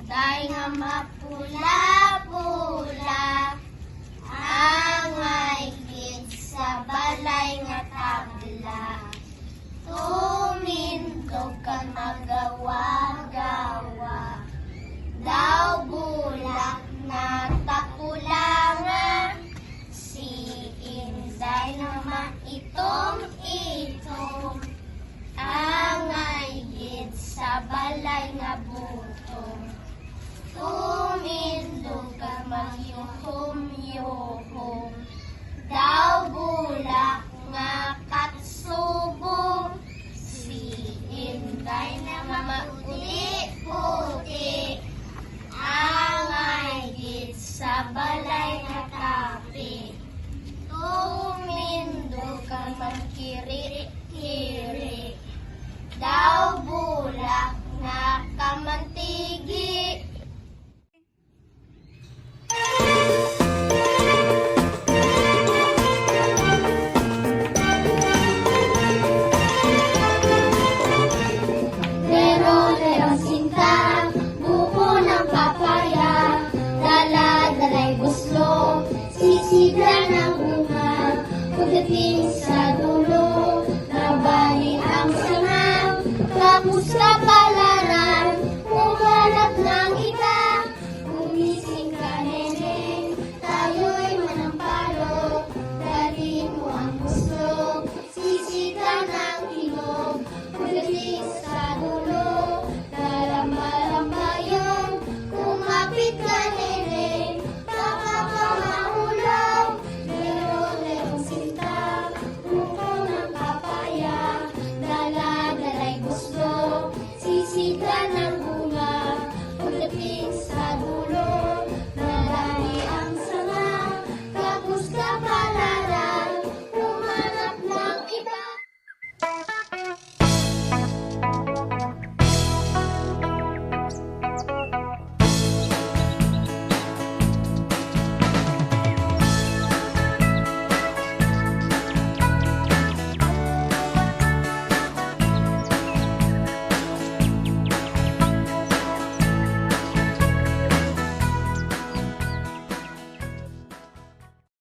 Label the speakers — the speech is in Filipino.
Speaker 1: Day nga mapula-pula, angay gid sa balay nga tabla. Tumindog ka magawa-gawa, daw bulak na tapulanga. Si Inday naman itom-itom, angay gid sa balay nga butong. Tumindog ka magyuhom-yuhom, daw bulak nga katsubong. Si Inday naman maputi-puti, angay gid sa balay nga kape. Tumindog ka magkiri-kiri, daw bulak nga kamantigi. Lero, lero, sinta,